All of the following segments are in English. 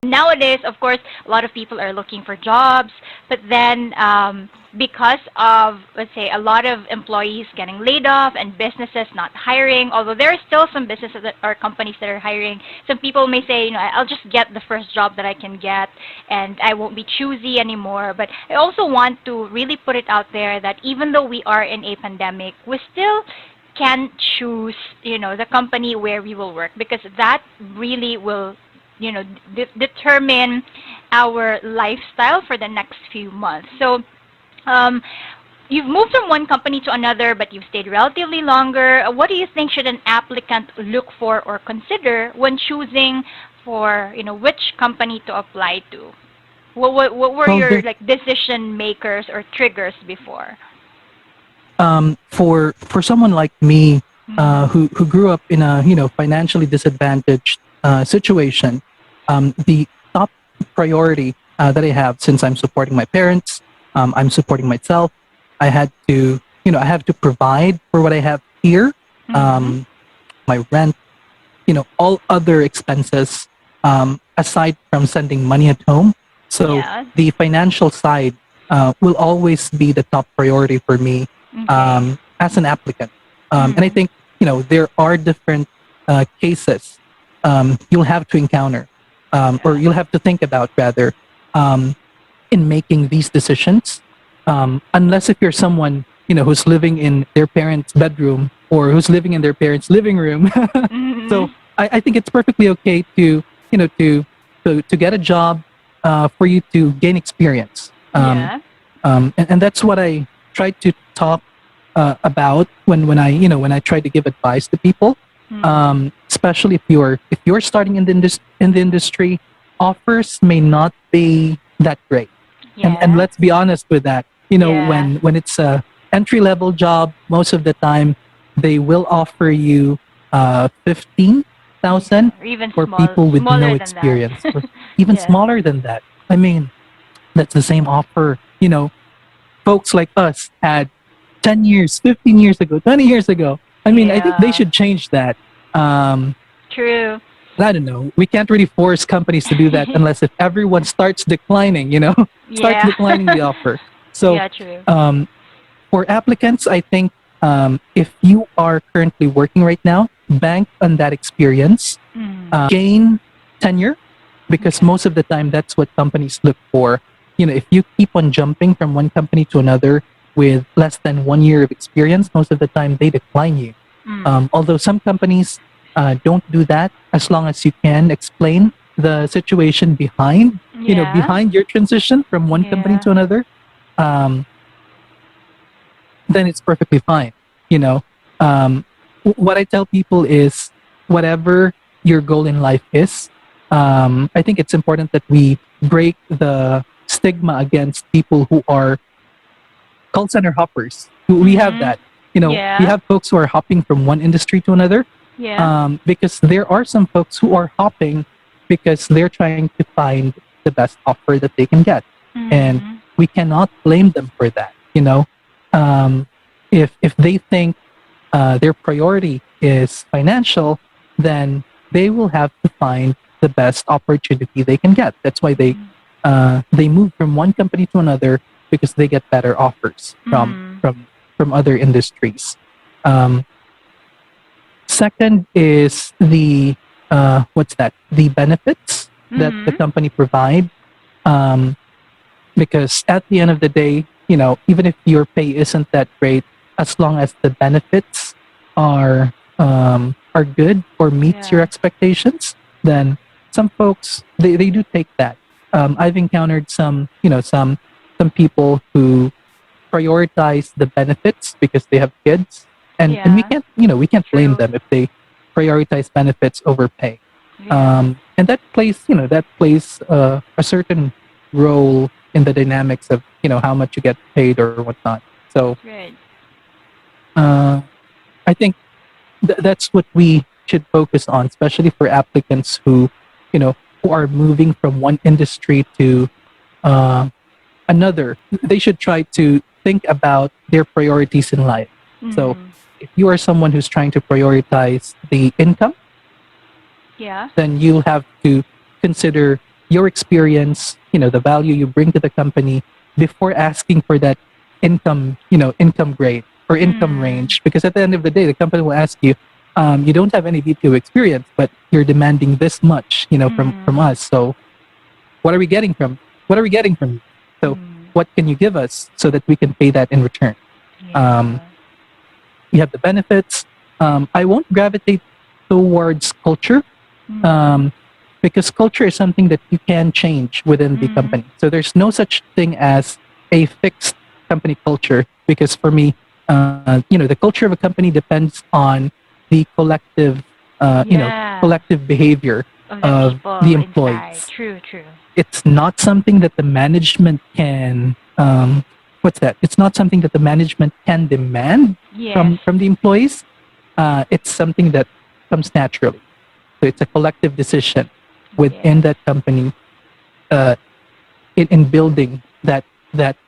Nowadays, of course, a lot of people are looking for jobs, but then because of, let's say, a lot of employees getting laid off and businesses not hiring, although there are still some businesses that, or companies that are hiring, some people may say, I'll just get the first job that I can get and I won't be choosy anymore. But I also want to really put it out there that even though we are in a pandemic, we still can choose, the company where we will work, because that really will determine our lifestyle for the next few months. So um, you've moved from one company to another, but you've stayed relatively longer. What do you think should an applicant look for or consider when choosing for which company to apply to? What were Well, your there, like decision makers or triggers before? for someone like me, Mm-hmm. who grew up in a financially disadvantaged situation, the top priority that I have, since I'm supporting my parents, I'm supporting myself. I have to provide for what I have here, Mm-hmm. um, my rent, all other expenses, aside from sending money at home. So Yeah. the financial side will always be the top priority for me, Okay. as an applicant. And I Mm. think, there are different cases you'll have to encounter, or Yeah. you'll have to think about, rather, um, in making these decisions. Unless if you're someone, who's living in their parents' bedroom or who's living in their parents' living room. Mm-hmm. So I think it's perfectly okay to, to get a job, for you to gain experience. Yeah. And that's what I try to talk about when I try to give advice to people. Mm-hmm. Especially if you're starting in the industry, offers may not be that great. And Yeah. let's be honest with that. Yeah. When it's a entry level job, most of the time they will offer you 15,000 Yeah. Or even for small, people with no smaller than that. experience, or even Yeah. smaller than that. I mean, that's the same offer. Folks like us had 10 years, 15 years ago, 20 years ago. I mean, I think they Yeah. should change that. Um, True. I don't know. We can't really force companies to do that unless if everyone starts declining, starts Yeah. declining the offer. So, Yeah. True. um, for applicants, I think, if you are currently working right now, bank on that experience, Mm. gain tenure, because Okay. most of the time that's what companies look for. If you keep on jumping from one company to another with less than 1 year of experience, most of the time they decline you. Mm. Although some companies don't do that, as long as you can explain the situation Yeah. behind your transition from one company Yeah. to another, um, then it's perfectly fine. You know, what I tell people is, whatever your goal in life is, I think it's important that we break the stigma against people who are call center hoppers. We have Mhm. that. We Yeah. have folks who are hopping from one industry to another, Yeah. because there are some folks who are hopping because they're trying to find the best offer that they can get, and Mhm. we cannot blame them for that. Um, if they think their priority is financial, then they will have to find the best opportunity they can get. That's why they move from one company to another, because they get better offers from Mhm. other industries. Um, Second is what's that? The benefits that the Mhm. company provide. Um, because at the end of the day, even if your pay isn't that great, as long as the benefits are good or meets your Yeah. expectations, then some folks, they do take that. I've encountered some people who prioritize the benefits because they have kids, and we Yeah. can't blame True. them if they prioritize benefits over pay. Yeah. And that plays a certain role in the dynamics of how much you get paid or whatnot. So Right. uh, I think that's what we should focus on, especially for applicants who are moving from one industry to uh, another. They should try to think about their priorities in life. So Mhm. if you are someone who's trying to prioritize the income, Yeah. then you'll have to consider your experience, the value you bring to the company before asking for that income grade or income Mm. range. Because at the end of the day, the company will ask you, you don't have any BPO experience, but you're demanding this much, from Mm. us. So what are we getting what are we getting from you? So Mm. what can you give us so that we can pay that in return? Um, Yeah. you have the benefits. I won't gravitate towards culture, Mm. um, because culture is something that you can change within the Mm. company. So there's no such thing as a fixed company culture. Because for me, the culture of a company depends on the Yeah. collective behavior Of the of the people inside. employees. True, true. It's not something that the management can what's that? It's not something that the management can demand Yes. from the employees. It's something that comes naturally. So it's a collective decision within Yes. that company, uh, in building that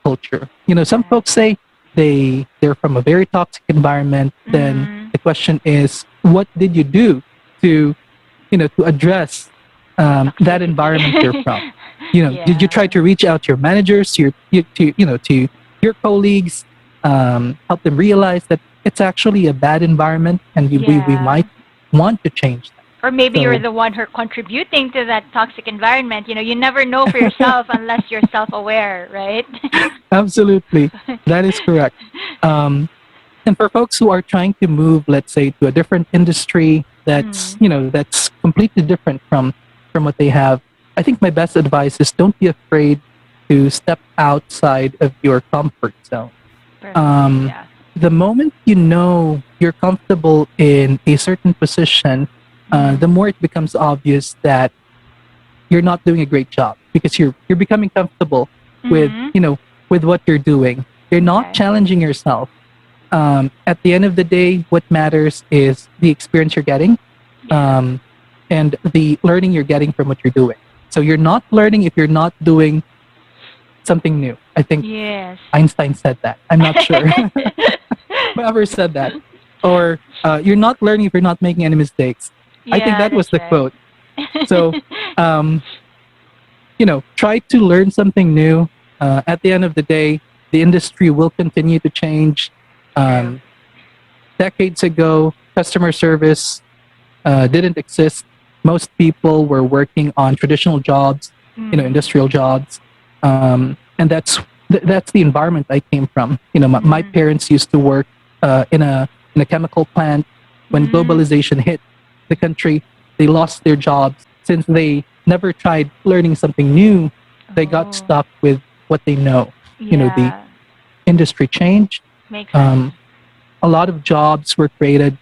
culture. Some Right. folks say they're from a very toxic environment. Then Mm. the question is, what did you do to to address The that toxicity. environment you're from? Did you try Yeah. to reach out to your managers, to your colleagues, help them realize that it's actually a bad environment, and we Yeah. might want to change that. Or maybe you're So the one who are contributing to that toxic environment. You never know for yourself unless you're self-aware, right? absolutely, that is correct. Um, and for folks who are trying to move, let's say, to a different industry Mm. that's completely different from what they have, I think my best advice is don't be afraid to step outside of your comfort zone. Perfect. Um, Yeah. the moment you're comfortable in a certain position, the Mm. more it becomes obvious that you're not doing a great job, because you're becoming comfortable with Mm. with what you're doing. You're not Okay. challenging yourself. At the end of the day, what matters is the experience you're getting, Yes. um, and the learning you're getting from what you're doing. So you're not learning if you're not doing something new. I think Yes. Einstein said that. I'm not sure whoever said that. Or you're not learning if you're not making any mistakes. I think Yeah, that was that's the right. quote. So, um, try to learn something new. At the end of the day, the industry will continue to change. True. Um, Decades ago, customer service didn't exist. Most people were working on traditional jobs, Mm. industrial jobs, and that's the environment I came from. My Mm. parents used to work in a chemical plant. When Mm. globalization hit the country, they lost their jobs since they never tried learning something new. They got Oh. stuck with what they know. The Yeah. industry changed. Makes sense. Um, a lot of jobs were created,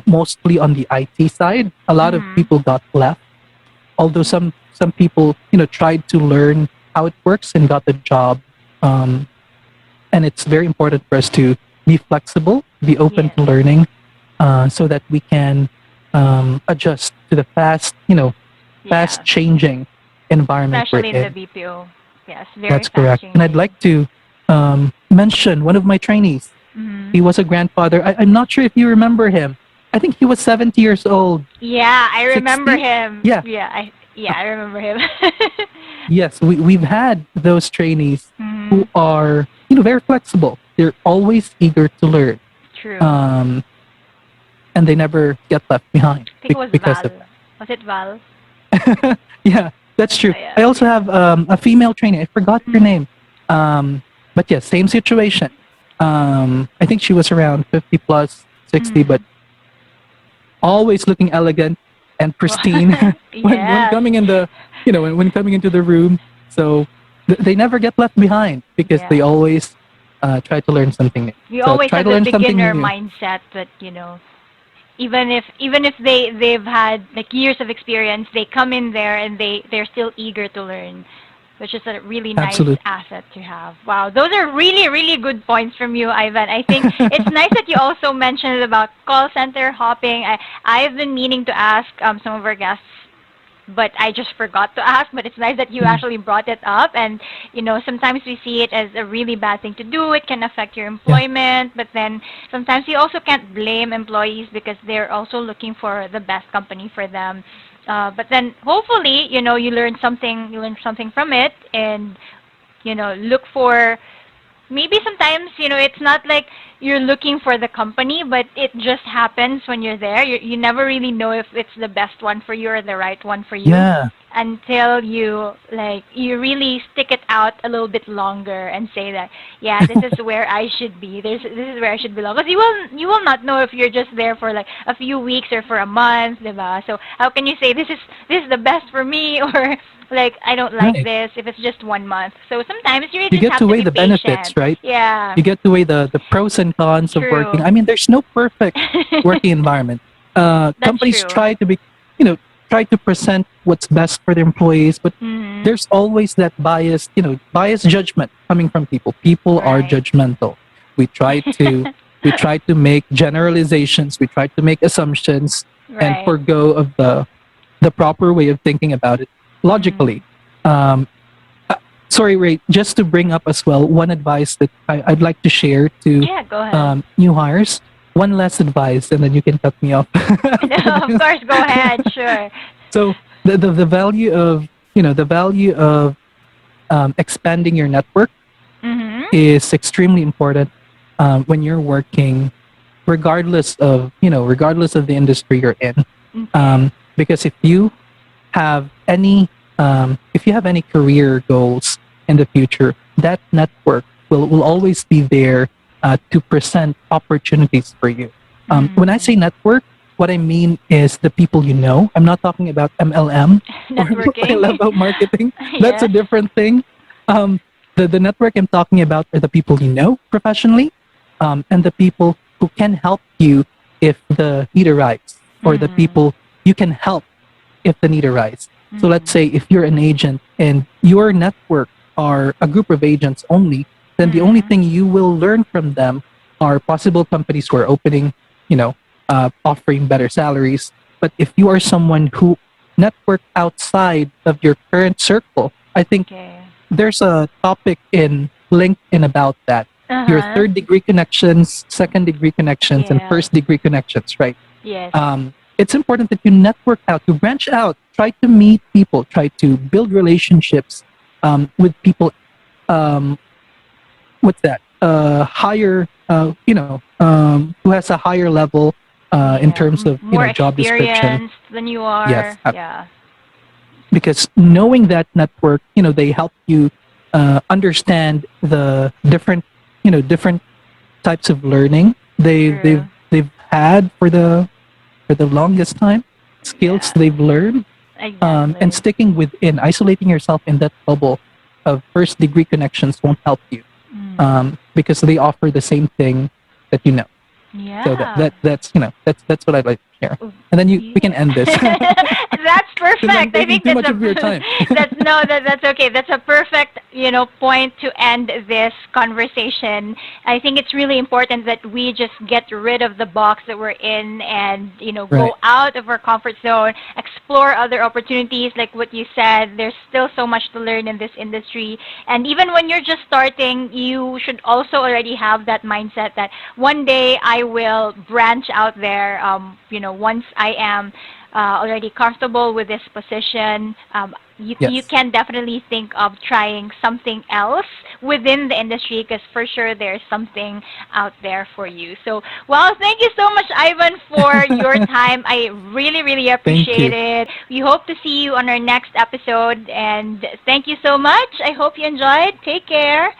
mostly on the IT side. A lot of Mm. people got left, although some people tried to learn how it works and got the job. Um, and it's very important for us to be flexible, be open Yes. to learning, so that we can adjust to the fast Yeah. changing environment we're Especially in the in. BPO. Yes, very That's fast correct. And I'd changing. like to mention one of my trainees. Mm. He was a grandfather. I'm not sure if you remember him. I think he was 70 years old. Yeah, I remember 60? him. Yeah. Yeah, I remember him. Yes, we've had those trainees who Mm. are, very flexible. They're always eager to learn. True. Um, and they never get left behind I think it was because of Val. Was it Val? that. Yeah, that's true. Yeah. I also have a female trainee. I forgot her Mm. name. But yeah, same situation. I think she was around 50 plus, 60, but Mm. always looking elegant and Well, pristine when yes. coming in the when coming into the room. So they never get left behind because they Yeah. always try to learn something new. We So always try have to the learn something beginner new. mindset that, even if they've had like years of experience, they come in there and they're still eager to learn, which is a really nice Absolutely. asset to have. Wow, those are really really good points from you, Ivan. I think it's nice that you also mentioned about call center hopping. I've been meaning to ask some of our guests but I just forgot to ask. But it's nice that you Mm. actually brought it up. And sometimes we see it as a really bad thing to do. It can affect your Yeah. employment, but then sometimes you also can't blame employees because they're also looking for the best company for them. But then hopefully, you learn something. You learn something from it, and look for, maybe sometimes it's not like you're looking for the company, but it just happens when you're there. You never really know if it's the best one for you or the right one for you Yeah. until you really stick it out a little bit longer and say that, yeah, this is where I should be. This is where I should belong, because you will not know if you're just there for like a few weeks or for a month, diba? So how can you say this is the best for me or like I don't like Right. this if it's just 1 month. So sometimes you You just get have to to weigh be the benefits, patient. right? Yeah. You get to weigh the pros and cons of working. True. I mean, there's no perfect working environment. That's Companies true. try to be, you know, try to present what's best for their employees, but Mhm. there's always that biased judgment coming from people. People are Right. judgmental. We try to we try to make generalizations. We try to make assumptions and Right. forego of the proper way of thinking about it Mm. logically. Um, uh, Sorry, Ray, just to bring up as well, one advice that I'd like to share to Yeah, go ahead. new hires. One last advice, and then you can cut me off after No, of this. course, go ahead. Sure. So the value of expanding your network Mhm. is extremely important when you're working, regardless of the industry you're in. Okay. Because have any if you have any career goals in the future, that network will always be there to present opportunities for you. When I say Mm. network, what I mean is the people you know. I'm not talking about MLM or I Networking. love out marketing. That's a Yes. different thing. Um, the network I'm talking about are the people you know professionally, and the people who can help you if the need arrives, or the Mm. people you can help if the need arises. So let's Mm. say if you're an agent and your network are a group of agents only, then the only Mm. thing you will learn from them are possible companies who are opening, offering better salaries. But if you are someone who network outside of your current circle, I think Okay. there's a topic in LinkedIn about that. Your Uh-huh. third degree connections, second degree connections, and Yes. first degree connections, right? Yes. It's important that you network out, you branch out, try to meet people, try to build relationships with people. Um, what's that? Higher, who has a higher level in Yeah. terms of More job description. experienced than you Yes, are. Yeah. because knowing that network, they help you understand the different types of learning True. they've had for the longest time, skills Yeah. they've learned, and Exactly. sticking within, isolating yourself in that bubble of first degree connections won't help you, Mm. because they offer the same thing that you know. So Yeah. that's what I'd like to share. Oh, And then we can yeah. end this. That's Since I'm perfect. I taking think too that's much of your a time. that's no that's okay. That's a perfect, point to end this conversation. I think it's really important that we just get rid of the box that we're in and, Right. go out of our comfort zone, explore other opportunities like what you said. There's still so much to learn in this industry. And even when you're just starting, you should also already have that mindset that one day I will branch out there. Once I am already comfortable with this position, you Yes. can definitely think of trying something else within the industry because for sure there's something out there for you. So, well, thank you so much, Ivan, for your time. I really, really Thank appreciate you. it. We hope to see you on our next episode. And thank you so much. I hope you enjoyed. Take care.